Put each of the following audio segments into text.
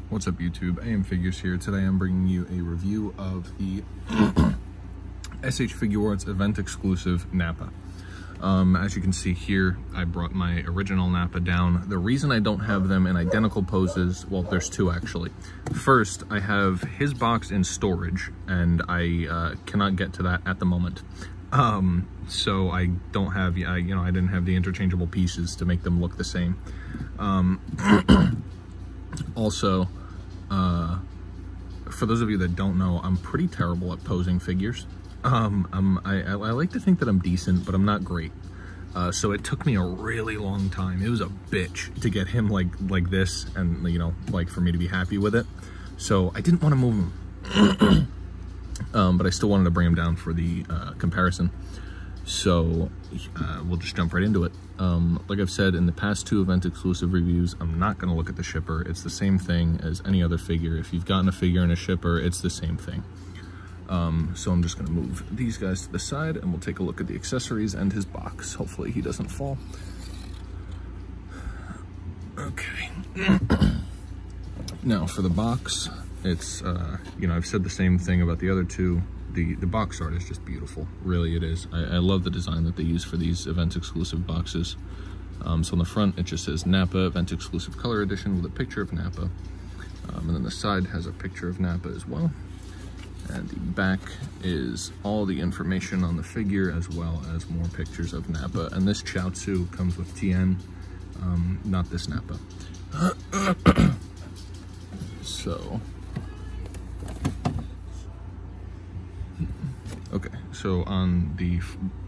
What's up YouTube, AM Figures here. Today I'm bringing you a review of the SH Figuarts event exclusive Nappa. As you can see here, I brought my original Nappa down. The reason I don't have them in identical poses, well, there's two actually. First, I have his box in storage and I cannot get to that at the moment. So I don't have, I didn't have the interchangeable pieces to make them look the same. Also, for those of you that don't know, I'm pretty terrible at posing figures. I like to think that I'm decent, but I'm not great. So it took me a really long time. It was a bitch to get him like this and, like for me to be happy with it. So I didn't want to move him, but I still wanted to bring him down for the comparison. So we'll just jump right into it. Like I've said in the past two event exclusive reviews, I'm not going to look at the shipper. It's the same thing as any other figure. If you've gotten a figure in a shipper, it's the same thing. So I'm just going to move these guys to the side and we'll take a look at the accessories and his box. Hopefully he doesn't fall. Okay. Now for the box, it's, I've said the same thing about the other two. The box art is just beautiful, really it is. I love the design that they use for these event exclusive boxes. So on the front it just says Nappa event exclusive color edition with a picture of Nappa, and then the side has a picture of Nappa as well, and the back is all the information on the figure as well as more pictures of Nappa. And this Chaozu comes with TN, not this Nappa. So okay, so on the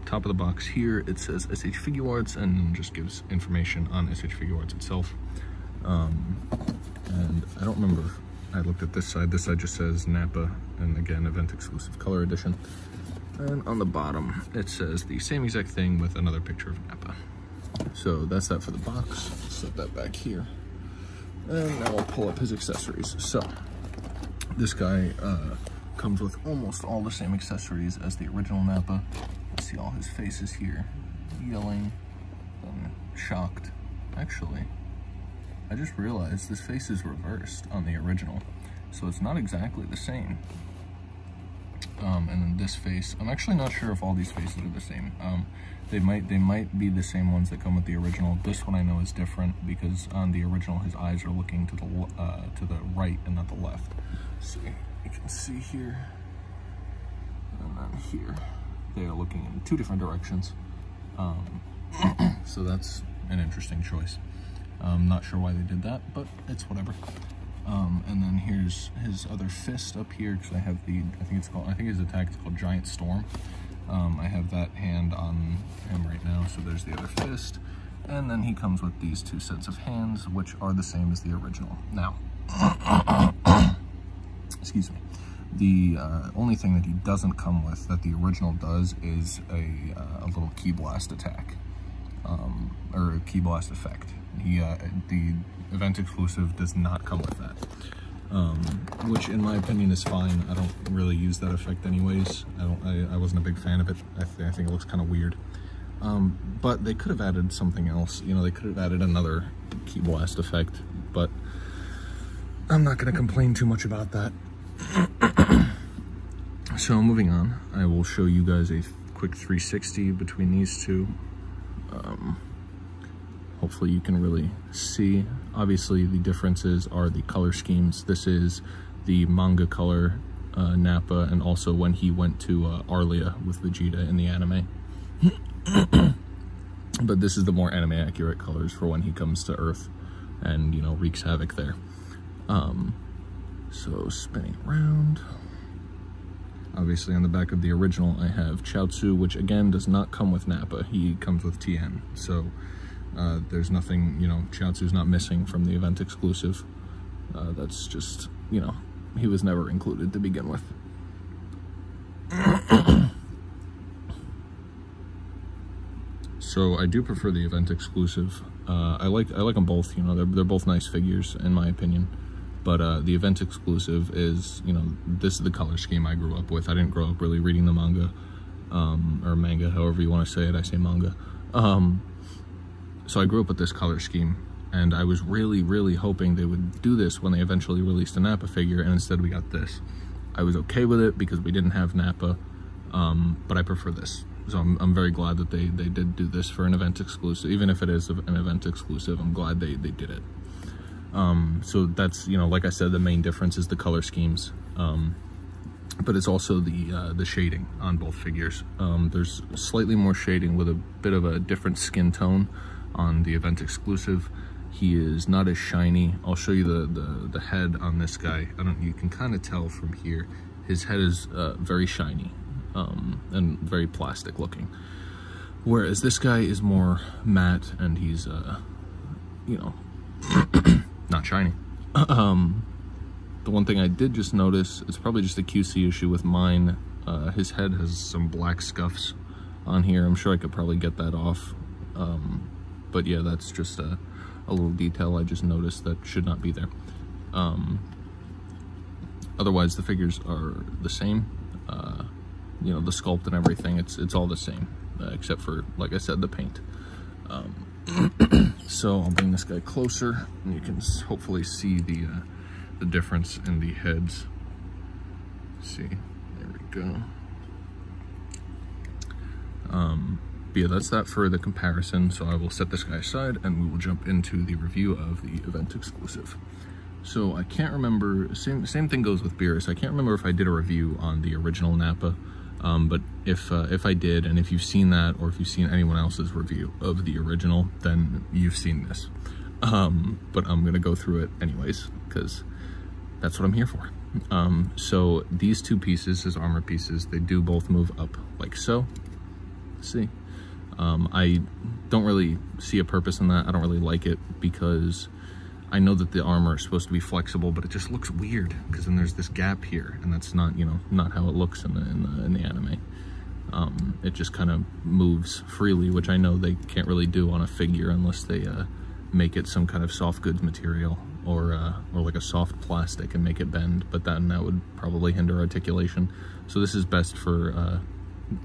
top of the box here, it says SH Figuarts and just gives information on SH Figuarts itself. And I don't remember, I looked at this side just says Nappa, and again, event exclusive color edition. And on the bottom, it says the same exact thing with another picture of Nappa. So that's that for the box. Set that back here. And now I'll pull up his accessories. So this guy, comes with almost all the same accessories as the original Nappa. You see all his faces here, yelling and shocked. Actually, I just realized this face is reversed on the original, so it's not exactly the same. And then this face, I'm actually not sure if all these faces are the same. They might be the same ones that come with the original. This one I know is different because on the original his eyes are looking to the right and not the left. So you can see here and then here they are looking in two different directions. So that's an interesting choice. I'm not sure why they did that, but it's whatever. And then here's his other fist up here because I have I think his attack is called Giant Storm. I have that hand on him right now, so there's the other fist. And then he comes with these two sets of hands, which are the same as the original. Now, excuse me. The only thing that he doesn't come with that the original does is a little Ki Blast attack, or a Ki Blast effect. The event exclusive does not come with that, which in my opinion is fine. I don't really use that effect anyways. I wasn't a big fan of it. I think it looks kind of weird. But they could have added something else. They could have added another Ki Blast effect, but I'm not going to complain too much about that. So moving on, I will show you guys a quick 360 between these two. Hopefully you can really see. Obviously the differences are the color schemes. This is the manga color Nappa, and also when he went to Arlia with Vegeta in the anime. But this is the more anime accurate colors for when he comes to Earth and, wreaks havoc there. So spinning around. Obviously on the back of the original I have Chaozu, which again does not come with Nappa. He comes with TN. So there's nothing, Chaozu's not missing from the event exclusive. That's just, he was never included to begin with. So I do prefer the event exclusive. I like them both. They're both nice figures in my opinion. But the event exclusive is, this is the color scheme I grew up with. I didn't grow up really reading the manga, or manga, however you want to say it. I say manga. So I grew up with this color scheme, And I was really hoping they would do this when they eventually released a Nappa figure, and instead we got this. I was okay with it because we didn't have Nappa, but I prefer this. So I'm very glad that they did do this for an event exclusive. Even if it is an event exclusive, I'm glad they did it. So that's, you know, like I said, the main difference is the color schemes. But it's also the shading on both figures. There's slightly more shading with a bit of a different skin tone on the event exclusive. He is not as shiny. I'll show you the head on this guy. You can kind of tell from here. His head is very shiny and very plastic looking. Whereas this guy is more matte and he's, you know, not shiny. The one thing I did just notice, it's probably just a QC issue with mine. His head has some black scuffs on here. I'm sure I could probably get that off. But yeah, that's just a little detail I just noticed that should not be there. Otherwise, the figures are the same. You know, the sculpt and everything, it's all the same, except for, like I said, the paint. So I'll bring this guy closer, and you can hopefully see the difference in the heads. See, there we go. But yeah, that's that for the comparison. So I will set this guy aside, and we will jump into the review of the event exclusive. So I can't remember, same thing goes with Beerus. I can't remember if I did a review on the original Nappa, but if I did, and if you've seen that, or if you've seen anyone else's review of the original, then you've seen this. But I'm gonna go through it anyways, because that's what I'm here for. So these two pieces, his armor pieces, they do both move up like so. See? I don't really see a purpose in that. I don't really like it because I know that the armor is supposed to be flexible, but it just looks weird because then there's this gap here, and that's not, you know, not how it looks in the anime. It just kind of moves freely, which I know they can't really do on a figure unless they make it some kind of soft goods material or like a soft plastic and make it bend, but then that would probably hinder articulation. So this is best for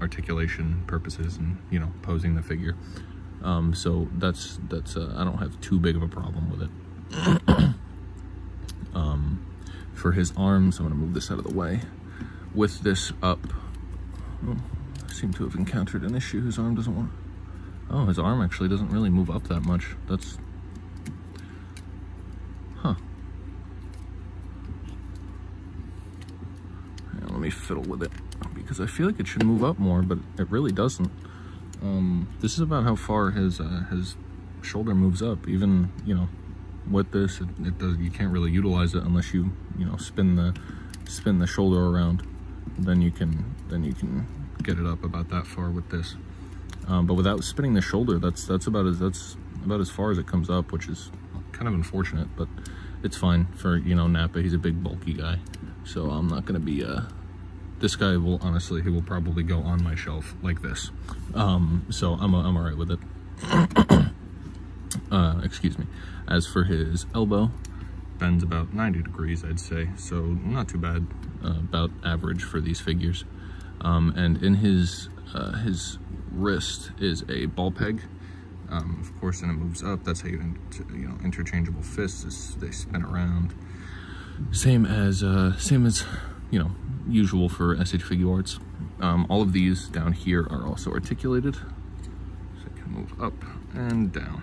articulation purposes and, you know, posing the figure. So that's I don't have too big of a problem with it. For his arms, I'm going to move this out of the way. With this up, I seem to have encountered an issue. His arm doesn't want. Oh, his arm actually doesn't really move up that much. That's, huh. Now, let me fiddle with it because I feel like it should move up more, but it really doesn't. This is about how far his shoulder moves up. Even, you know, with this, it does. You can't really utilize it unless you know, spin the shoulder around. Then you can get it up about that far with this. But without spinning the shoulder, that's about as far as it comes up, which is kind of unfortunate. But it's fine for, you know, Nappa. He's a big bulky guy, so I'm not gonna be this guy will, honestly, he will probably go on my shelf like this. So I'm all right with it. Excuse me. As for his elbow, bends about 90 degrees, I'd say, so not too bad, about average for these figures. And in his wrist is a ball peg. Of course, and it moves up. That's how you know, interchangeable fists. They spin around. Same as you know, usual for SH Figuarts. All of these down here are also articulated, so it can move up and down.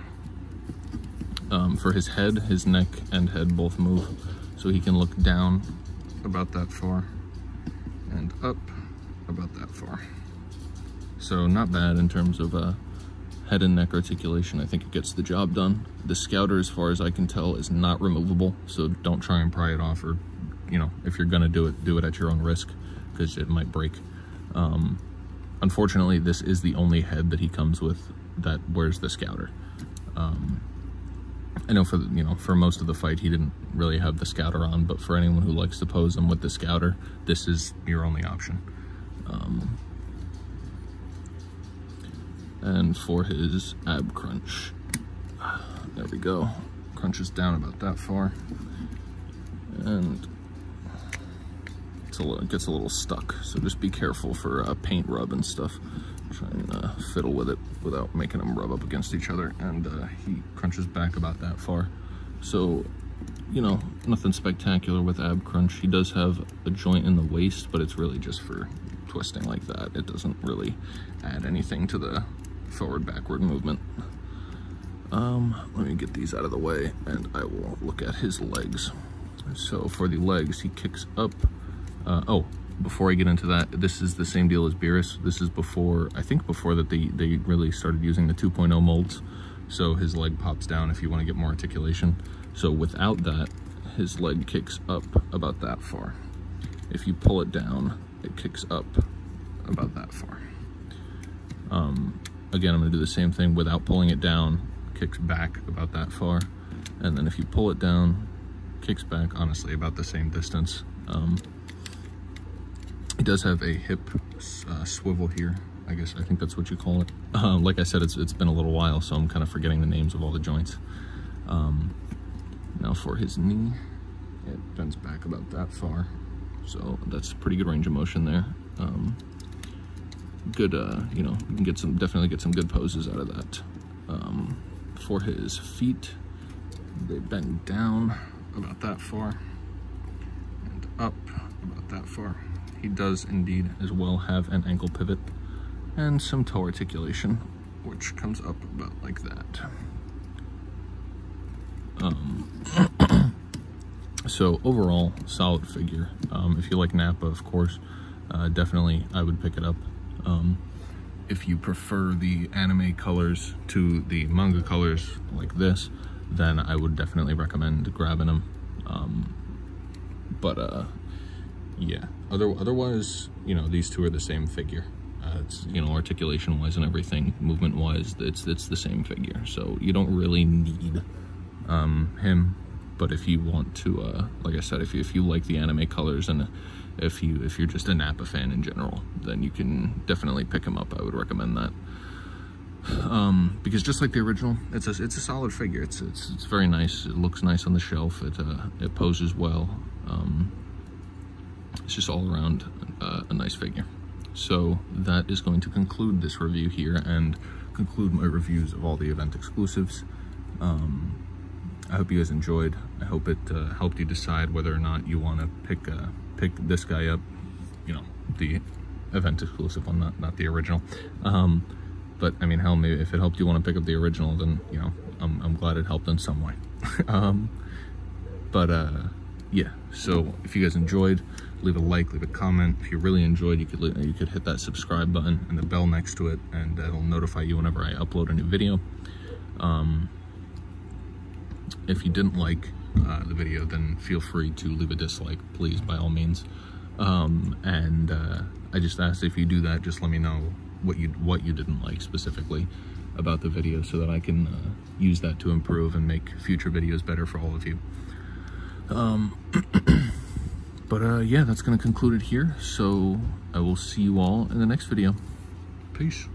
For his head, his neck and head both move, so he can look down about that far and up about that far. So not bad in terms of head and neck articulation. I think it gets the job done. The scouter, as far as I can tell, is not removable, so don't try and pry it off, or, you know, if you're gonna do it at your own risk, because it might break. Unfortunately, this is the only head that he comes with that wears the scouter. I know for most of the fight he didn't really have the scouter on, but for anyone who likes to pose him with the scouter, this is your only option. And for his ab crunch, there we go. Crunches down about that far, and it gets a little stuck. So just be careful for paint rub and stuff. try and fiddle with it without making them rub up against each other, and he crunches back about that far. So, you know, nothing spectacular with ab crunch. He does have a joint in the waist, but it's really just for twisting like that. It doesn't really add anything to the forward-backward movement. Let me get these out of the way, and I will look at his legs. So for the legs, he kicks up. Oh, before I get into that, this is the same deal as Beerus. This is before, I think before that they really started using the 2.0 molds. So his leg pops down if you want to get more articulation. So without that, his leg kicks up about that far. If you pull it down, it kicks up about that far. Again, I'm going to do the same thing without pulling it down. Kicks back about that far. And then if you pull it down, kicks back, honestly, about the same distance. It does have a hip swivel here. I think that's what you call it. Like I said, it's been a little while, so I'm kind of forgetting the names of all the joints. Now for his knee, it bends back about that far. So that's pretty good range of motion there. Good, you know, you can definitely get some good poses out of that. For his feet, they bend down about that far and up about that far. He does indeed as well have an ankle pivot and some toe articulation, which comes up about like that. So overall, solid figure. If you like Nappa, of course, definitely I would pick it up. If you prefer the anime colors to the manga colors like this, then I would definitely recommend grabbing them. Yeah, otherwise, you know, these two are the same figure. It's, you know, articulation wise and everything, movement wise, it's the same figure. So you don't really need him. But if you want to, like I said, if you like the anime colors, and if you're just a Nappa fan in general, then you can definitely pick him up. I would recommend that. Because just like the original, it's a solid figure. It's very nice. It looks nice on the shelf. It poses well. It's just all around a nice figure. So that is going to conclude this review here and conclude my reviews of all the event exclusives. I hope you guys enjoyed. I hope it helped you decide whether or not you want to pick this guy up. You know, the event exclusive one, not the original. But I mean, hell, maybe if it helped you want to pick up the original, then, you know, I'm glad it helped in some way. Yeah, so if you guys enjoyed, leave a like, leave a comment. If you really enjoyed, you could hit that subscribe button and the bell next to it, and that'll notify you whenever I upload a new video. If you didn't like the video, then feel free to leave a dislike, please, by all means. I just asked, if you do that, just let me know what you didn't like specifically about the video, so that I can use that to improve and make future videos better for all of you. Yeah, that's going to conclude it here. So I will see you all in the next video. Peace.